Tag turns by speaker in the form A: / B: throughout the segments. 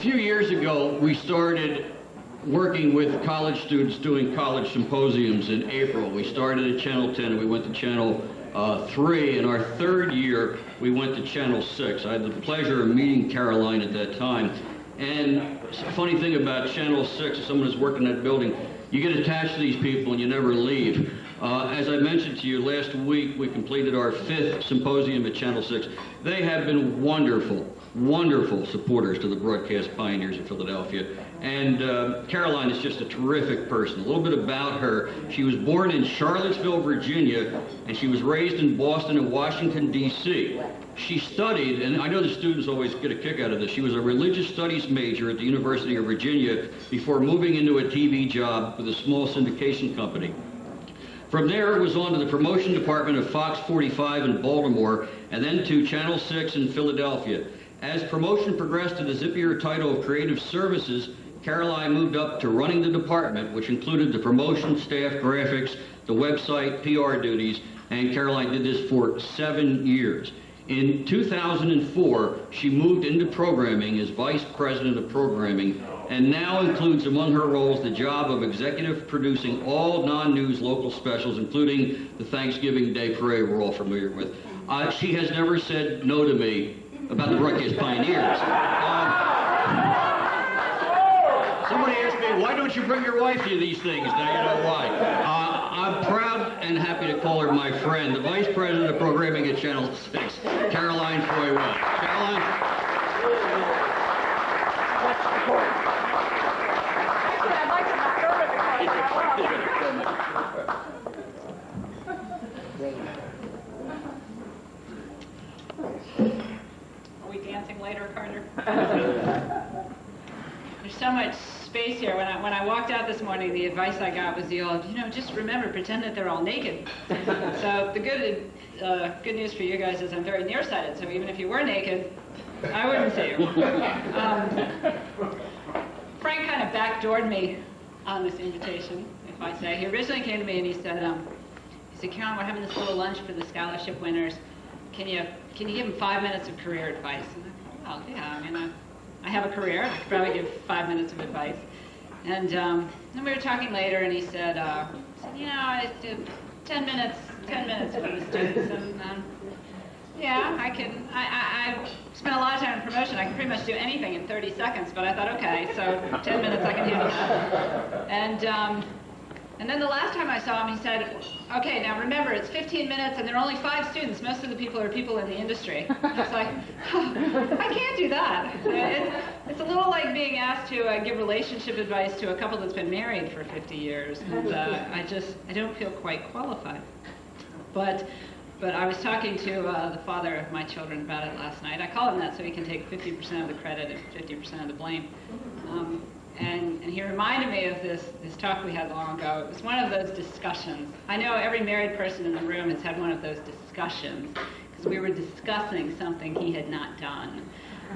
A: A few years ago, we started working with college students doing college symposiums in April. We started at Channel 10 and we went to Channel 3. In our third year, we went to Channel 6. I had the pleasure of meeting Caroline at that time. And a funny thing about Channel 6, as someone who's worked in that building, you get attached to these people and you never leave. As I mentioned to you, last week we completed our 5th symposium at Channel 6. They have been wonderful, wonderful supporters to the broadcast pioneers of Philadelphia. And Caroline is just a terrific person. A little bit about her. She was born in Charlottesville, Virginia, and she was raised in Boston and Washington, D.C. She studied, and I know the students always get a kick out of this, she was a religious studies major at the University of Virginia before moving into a TV job with a small syndication company. From there, it was on to the promotion department of Fox 45 in Baltimore, and then to Channel 6 in Philadelphia. As promotion progressed to the zippier title of Creative Services, Caroline moved up to running the department, which included the promotion, staff, graphics, the website, PR duties, and Caroline did this for 7 years. In 2004, she moved into programming as Vice President of Programming, and now includes among her roles the job of executive producing all non-news local specials, including the Thanksgiving Day Parade we're all familiar with. She has never said no to me about the broadcast pioneers. Somebody asked me, why don't you bring your wife to these things? Now you know why. I'm proud and happy to call her my friend, the Vice President of Programming at Channel 6, Caroline Foy Welch. Caroline?
B: Are we dancing later, Carter? There's so much space here. When I walked out this morning, the advice I got was the old, just remember, pretend that they're all naked. So the good news for you guys is I'm very nearsighted, so even if you were naked, I wouldn't see you. Frank kind of backdoored me on this invitation, if I say. He originally came to me and he said, Caroline, we're having this little lunch for the scholarship winners. Can you give them 5 minutes of career advice? And I thought, well, yeah, I have a career. I could probably give 5 minutes of advice. And then we were talking later, and he said, I did 10 minutes for the students. And yeah, I spent a lot of time in promotion. I can pretty much do anything in 30 seconds, but I thought, okay, so 10 minutes I can handle that. And then the last time I saw him, he said, okay, now remember, it's 15 minutes and there are only 5 students. Most of the people are people in the industry. I was like, I can't do that. It's a little like being asked to give relationship advice to a couple that's been married for 50 years. And I don't feel quite qualified. But I was talking to the father of my children about it last night. I call him that so he can take 50% of the credit and 50% of the blame. And he reminded me of this talk we had long ago. It was one of those discussions. I know every married person in the room has had one of those discussions because we were discussing something he had not done.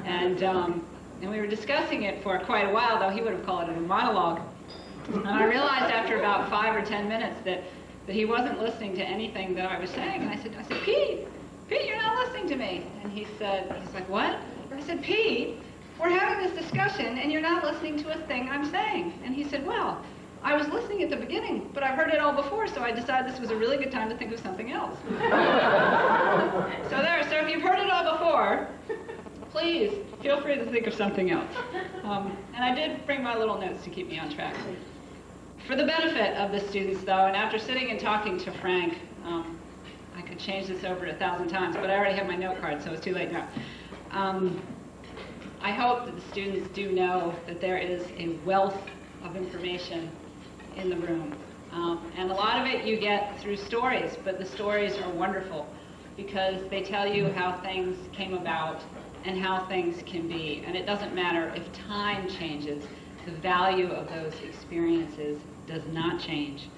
B: And we were discussing it for quite a while, though he would have called it a monologue. And I realized after about 5 or 10 minutes that he wasn't listening to anything that I was saying. And I said, Pete, you're not listening to me. And he's like, what? I said, Pete, we're having this discussion, and you're not listening to a thing I'm saying. And he said, well, I was listening at the beginning, but I've heard it all before, so I decided this was a really good time to think of something else. So if you've heard it all before, please feel free to think of something else. And I did bring my little notes to keep me on track. For the benefit of the students, though, and after sitting and talking to Frank, I could change this over 1,000 times, but I already have my note card, so it's too late now. I hope that the students do know that there is a wealth of information in the room. And a lot of it you get through stories, but the stories are wonderful because they tell you how things came about and how things can be. And it doesn't matter if time changes, the value of those experiences does not change.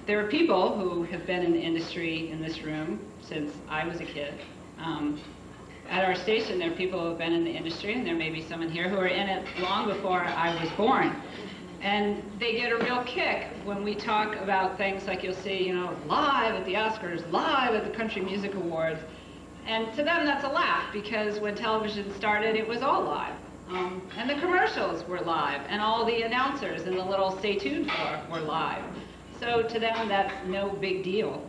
B: There are people who have been in the industry in this room since I was a kid. At our station, there are people who have been in the industry, and there may be someone here who are in it long before I was born. And they get a real kick when we talk about things like you'll see, live at the Oscars, live at the Country Music Awards. And to them, that's a laugh, because when television started, it was all live. And the commercials were live, and all the announcers and the little stay tuned for were live. So to them, that's no big deal.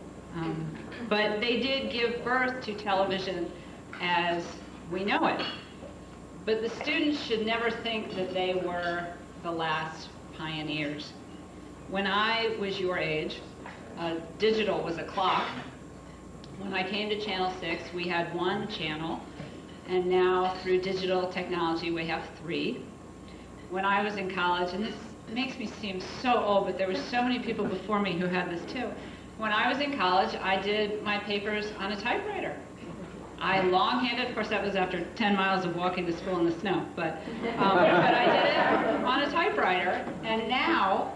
B: But they did give birth to television as we know it. But the students should never think that they were the last pioneers. When I was your age, digital was a clock. When I came to Channel 6, we had one channel, and now through digital technology, we have 3. When I was in college, and this makes me seem so old, but there were so many people before me who had this too. When I was in college, I did my papers on a typewriter. I long-handed, of course that was after 10 miles of walking to school in the snow, but I did it on a typewriter, and now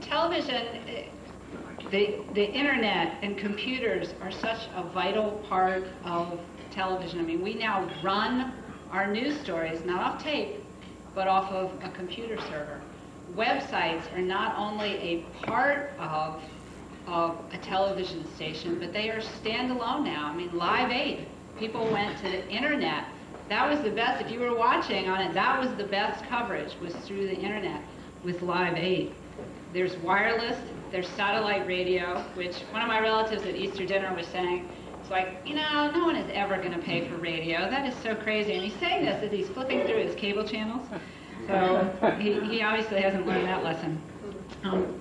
B: television, the internet and computers are such a vital part of television. I mean, we now run our news stories, not off tape, but off of a computer server. Websites are not only a part of a television station, but they are standalone now. I mean, Live 8, people went to the internet. That was the best, if you were watching on it, that was the best coverage, was through the internet with Live 8. There's wireless, there's satellite radio, which one of my relatives at Easter dinner was saying, it's like, you know, no one is ever going to pay for radio. That is so crazy. And he's saying this as he's flipping through his cable channels. So he obviously hasn't learned that lesson.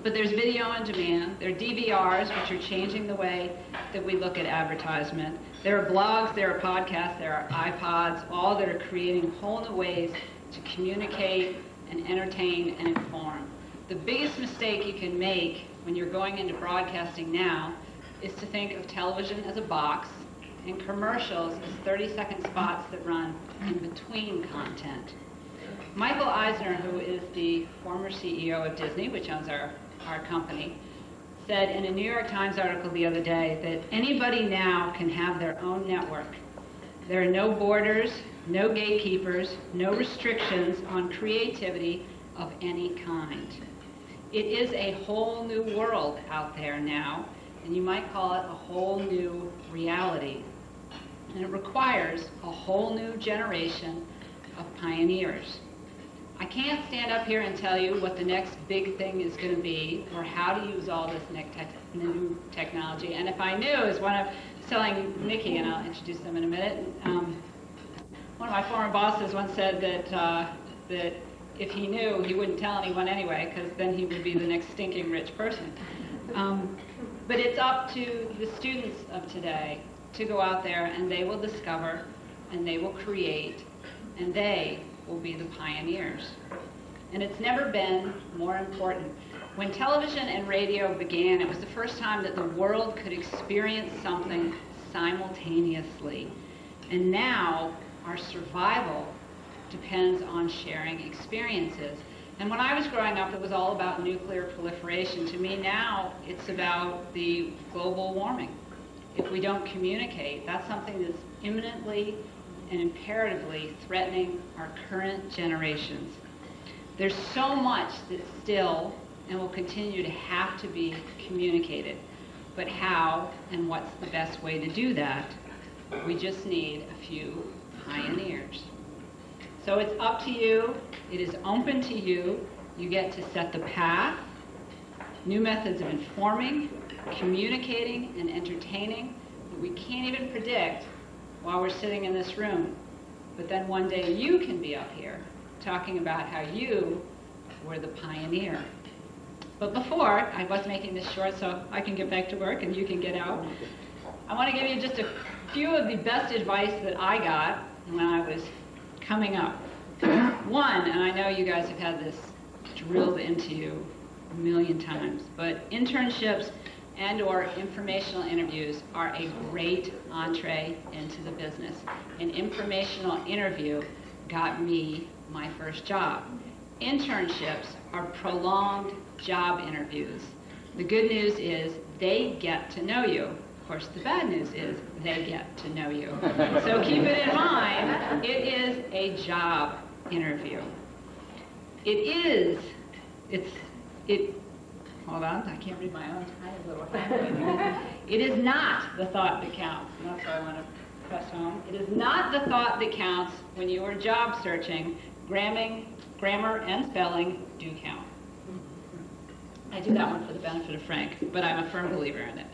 B: But there's video on demand. There are DVRs, which are changing the way that we look at advertisement. There are blogs, there are podcasts, there are iPods, all that are creating whole new ways to communicate and entertain and inform. The biggest mistake you can make when you're going into broadcasting now is to think of television as a box and commercials as 30-second spots that run in between content. Michael Eisner, who is the former CEO of Disney, which owns our company, said in a New York Times article the other day that anybody now can have their own network. There are no borders, no gatekeepers, no restrictions on creativity of any kind. It is a whole new world out there now, and you might call it a whole new reality. And it requires a whole new generation of pioneers. I can't stand up here and tell you what the next big thing is going to be or how to use all this new technology. And if I knew, as one of telling Nikki, and I'll introduce them in a minute, one of my former bosses once said that if he knew, he wouldn't tell anyone anyway, because then he would be the next stinking rich person. But it's up to the students of today to go out there, and they will discover, and they will create, and they will be the pioneers. And it's never been more important. When television and radio began, it was the first time that the world could experience something simultaneously. And now our survival depends on sharing experiences. And when I was growing up, it was all about nuclear proliferation. To me now, it's about the global warming. If we don't communicate, that's something that's imminently and imperatively threatening our current generations. There's so much that still and will continue to have to be communicated. But how and what's the best way to do that? We just need a few pioneers. So it's up to you. It is open to you. You get to set the path, new methods of informing, communicating, and entertaining that we can't even predict while we're sitting in this room. But then one day you can be up here talking about how you were the pioneer. But before, I was making this short so I can get back to work and you can get out. I want to give you just a few of the best advice that I got when I was coming up. One, and I know you guys have had this drilled into you a million times, but internships and or informational interviews are a great entree into the business. An informational interview got me my first job. Internships are prolonged job interviews. The good news is they get to know you. Of course, the bad news is they get to know you. So keep it in mind, it is a job interview. Hold on, I can't read my own tiny little handwriting. It is not the thought that counts, and that's what I want to press home. It is not the thought that counts when you are job searching. grammar and spelling do count. I do that one for the benefit of Frank, but I'm a firm believer in it.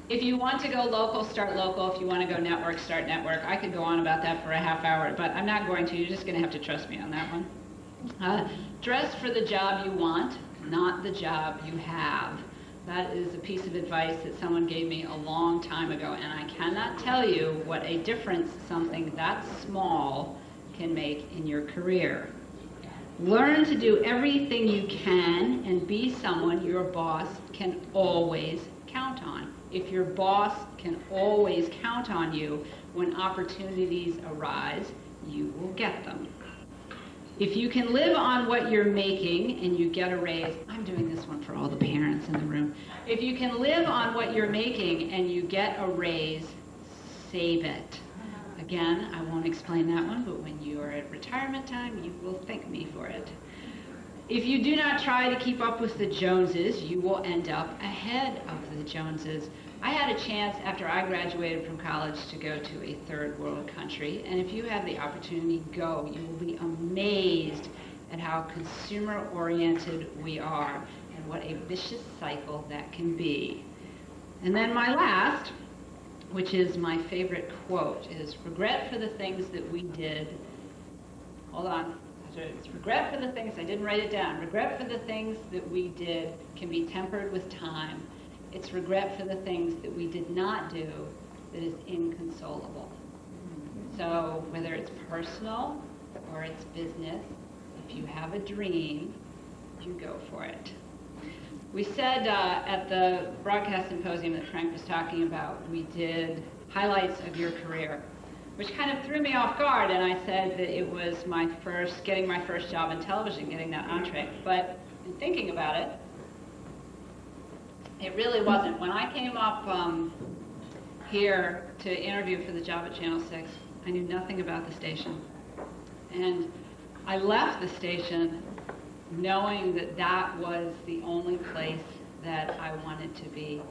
B: If you want to go local, start local. If you want to go network, start network. I could go on about that for a half hour, but I'm not going to. You're just going to have to trust me on that one. Dress for the job you want, not the job you have. That is a piece of advice that someone gave me a long time ago, and I cannot tell you what a difference something that small can make in your career. Learn to do everything you can and be someone your boss can always count on. If your boss can always count on you when opportunities arise, you will get them. If you can live on what you're making and you get a raise, I'm doing this one for all the parents in the room. If you can live on what you're making and you get a raise, save it. Again, I won't explain that one, but when you are at retirement time, you will thank me for it. If you do not try to keep up with the Joneses, you will end up ahead of the Joneses. I had a chance after I graduated from college to go to a third world country, and if you have the opportunity to go, you will be amazed at how consumer-oriented we are and what a vicious cycle that can be. And then my last, which is my favorite quote, is regret for the things that we did. Hold on. It's regret for the things, I didn't write it down. Regret for the things that we did can be tempered with time. It's regret for the things that we did not do that is inconsolable. So whether it's personal or it's business, if you have a dream, you go for it. We said at the broadcast symposium that Frank was talking about, we did highlights of your career, which kind of threw me off guard, and I said that it was getting my first job in television, getting that entree. But in thinking about it, it really wasn't. When I came up here to interview for the job at Channel 6, I knew nothing about the station. And I left the station knowing that that was the only place that I wanted to be.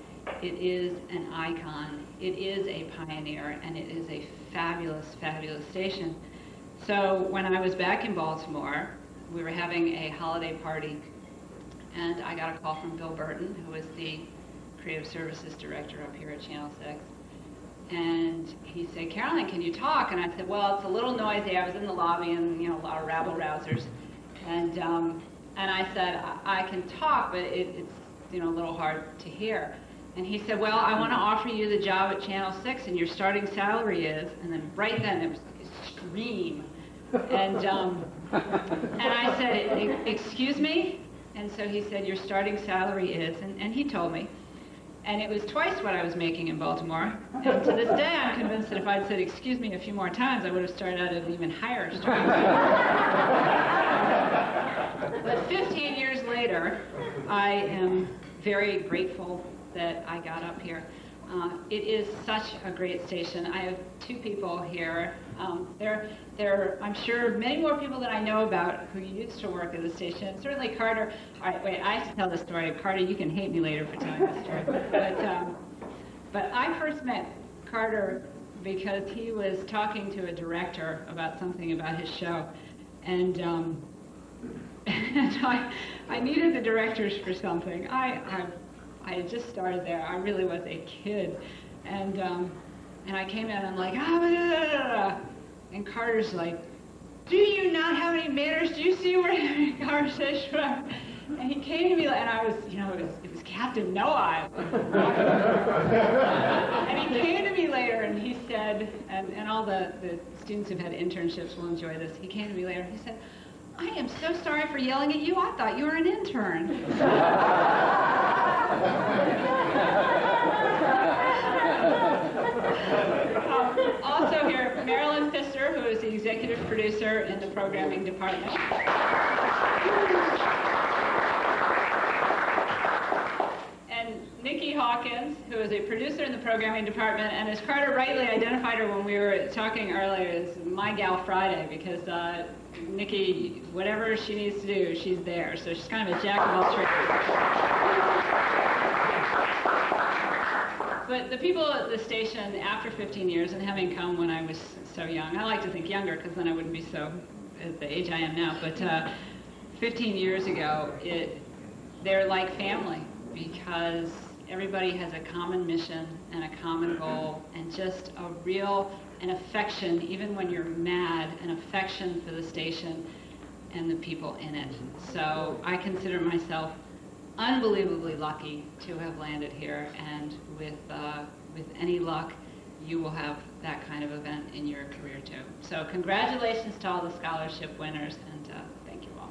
B: It is an icon, it is a pioneer, and it is a fabulous, fabulous station. So when I was back in Baltimore, we were having a holiday party, and I got a call from Bill Burton, who was the Creative Services Director up here at Channel 6. And he said, Carolyn, can you talk? And I said, well, it's a little noisy. I was in the lobby and, a lot of rabble-rousers. And I said, I can talk, but it's, a little hard to hear. And he said, well, I want to offer you the job at Channel 6, and your starting salary is, and then right then it was like a scream. And I said, excuse me? And so he said, your starting salary is, and he told me. And it was twice what I was making in Baltimore. And to this day, I'm convinced that if I'd said, excuse me, a few more times, I would have started out at an even higher starting salary. But 15 years later, I am very grateful that I got up here. It is such a great station. I have two people here. There are, I'm sure, many more people that I know about who used to work at the station. Certainly Carter. All right, wait, I have to tell this story. Carter, you can hate me later for telling this story. But I first met Carter because he was talking to a director about something about his show. And I needed the directors for something. I had just started there. I really was a kid. And I came in and I'm like, and Carter's like, do you not have any manners? Do you see we're having a conversation about? And he came to me, and I was, it was Captain Noah. And he came to me later, and he said, and all the students who've had internships will enjoy this. He came to me later, and he said, I am so sorry for yelling at you. I thought you were an intern. Also here, Marilyn Pfister, who is the executive producer in the programming department. And Nikki Hawkins, who is a producer in the programming department, and as Carter rightly identified her when we were talking earlier, is my gal Friday, because Nikki, whatever she needs to do, she's there. So she's kind of a jack of all trades. But the people at the station, after 15 years, and having come when I was so young, I like to think younger, because then I wouldn't be so at the age I am now, but 15 years ago, they're like family because everybody has a common mission and a common goal and just an affection, even when you're mad, an affection for the station and the people in it. So I consider myself unbelievably lucky to have landed here, and with any luck, you will have that kind of event in your career too. So congratulations to all the scholarship winners, and thank you all.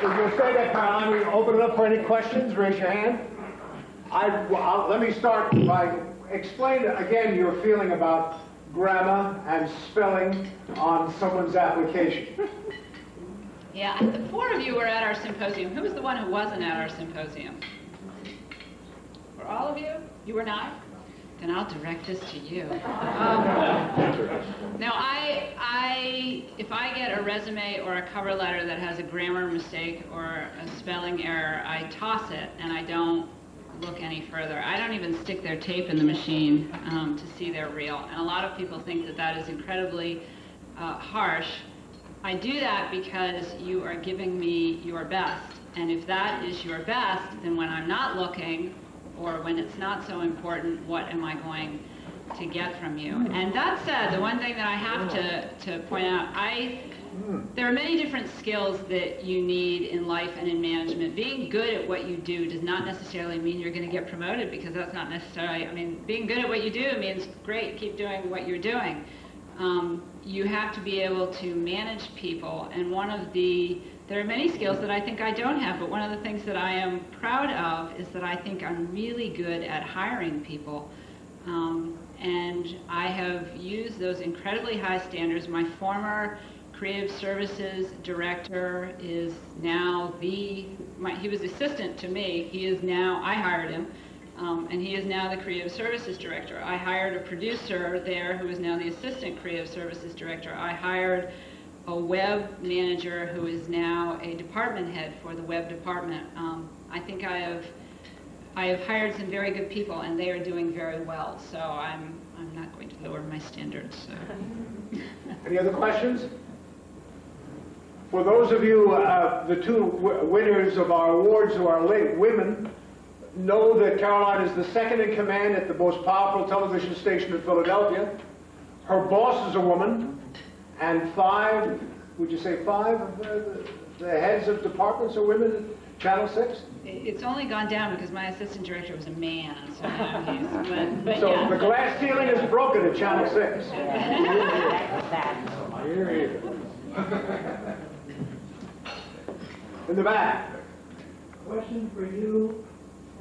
C: If you'll say that, Caroline, we open it up for any questions. Raise your hand. Let me start by explaining again your feeling about grammar and spelling on someone's application.
B: Yeah, the 4 of you were at our symposium. Who was the one who wasn't at our symposium? Were all of you? You were not? Then I'll direct this to you. Now, if I get a resume or a cover letter that has a grammar mistake or a spelling error, I toss it and I don't look any further. I don't even stick their tape in the machine to see they're real. And a lot of people think that that is incredibly harsh. I do that because you are giving me your best. And if that is your best, then when I'm not looking, or when it's not so important, what am I going to get from you? And that said, the one thing that I have to point out, there are many different skills that you need in life and in management. Being good at what you do does not necessarily mean you're going to get promoted, because that's not necessarily, being good at what you do means, great, keep doing what you're doing. You have to be able to manage people, and there are many skills that I think I don't have, but one of the things that I am proud of is that I think I'm really good at hiring people. And I have used those incredibly high standards. My former creative services director is now he was assistant to me. I hired him, and he is now the creative services director. I hired a producer there who is now the assistant creative services director. I hired a web manager who is now a department head for the web department. I think I have hired some very good people, and they are doing very well. So I'm not going to lower my standards. So.
C: Any other questions? For those of you, the 2 winners of our awards who are late women, know that Caroline is the second in command at the most powerful television station in Philadelphia. Her boss is a woman, and 5, would you say 5 of the heads of departments are women at Channel 6?
B: It's only gone down because my assistant director was a man, so now but
C: So
B: yeah.
C: the glass ceiling is broken at Channel 6. In the back.
D: Question for you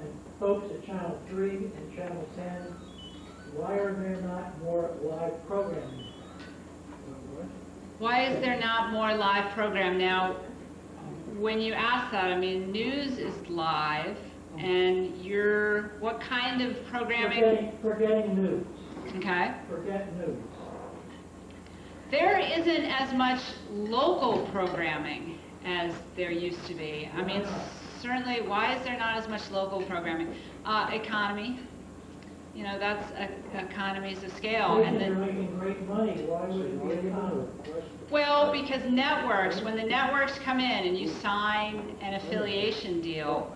D: and folks at Channel 3 and Channel 10. Why are there not more live programming?
B: Why is there not more live program? Now, when you ask that, news is live, and what kind of programming?
D: Forgetting news.
B: Okay.
D: Forget news.
B: There isn't as much local programming as there used to be. Certainly, why is there not as much local programming? Economy. That's economies of scale.
D: And they're making great money. Why would it be economy?
B: Well, because when the networks come in and you sign an affiliation deal,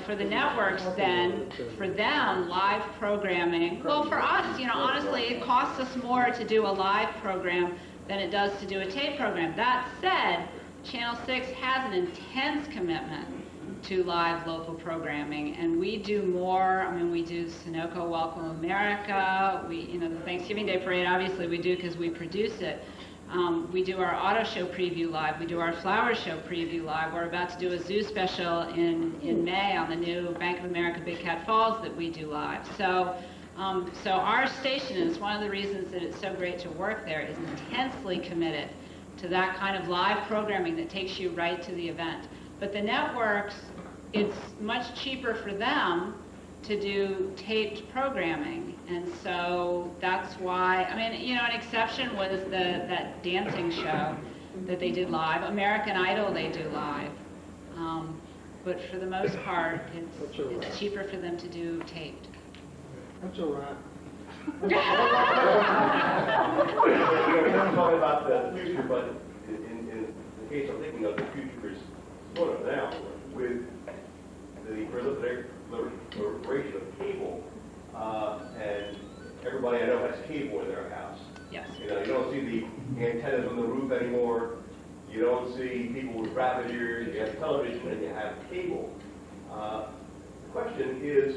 B: for the networks then, for them, live programming, well, for us, honestly, it costs us more to do a live program than it does to do a tape program. That said, Channel 6 has an intense commitment to live local programming, and we do more. We do Sunoco Welcome America, the Thanksgiving Day Parade, obviously we do because we produce it. We do our auto show preview live, we do our flower show preview live. We're about to do a zoo special in May on the new Bank of America Big Cat Falls that we do live. So our station, and it's one of the reasons that it's so great to work there, is intensely committed to that kind of live programming that takes you right to the event. But the networks, it's much cheaper for them to do taped programming, and so that's why, an exception was that dancing show that they did live. American Idol they do live, but for the most part, it's cheaper for them to do taped.
C: That's all right.
E: We're talking about the future, but in the case I'm thinking of, the future is sort of now with the proliferation of cable, and everybody I know has cable in their house.
B: Yes.
E: You know, you don't see the antennas on the roof anymore. You don't see people with rabbit ears. You have television and you have cable. The question is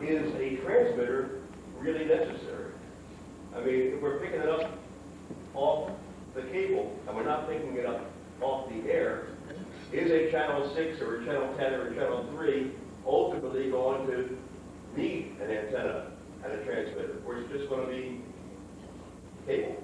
E: a transmitter really necessary? I mean, if we're picking it up off the cable and we're not picking it up off the air, is a channel 6 or a channel 10 or a channel 3 ultimately going to need an antenna and a transmitter, or is it just going to be cable?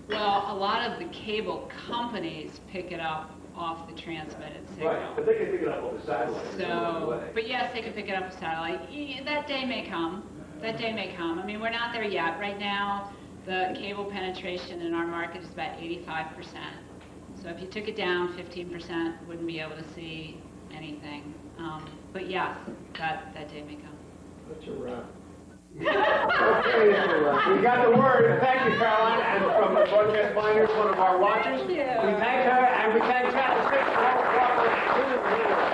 B: Well, a lot of the cable companies pick it up off the transmitted signal.
E: Right, but they can pick it up on the satellite.
B: So, but yes, they can pick it up with satellite. That day may come. That day may come. I mean, we're not there yet. Right now, the cable penetration in our market is about 85%. So if you took it down 15%, wouldn't be able to see anything. But yes, that day may come.
C: That's a wrap. Okay, we got the word. Thank you, Caroline, and from the broadcast miners, one of our watchers. We thank her, and we thank Channel 6 for all the cooperation.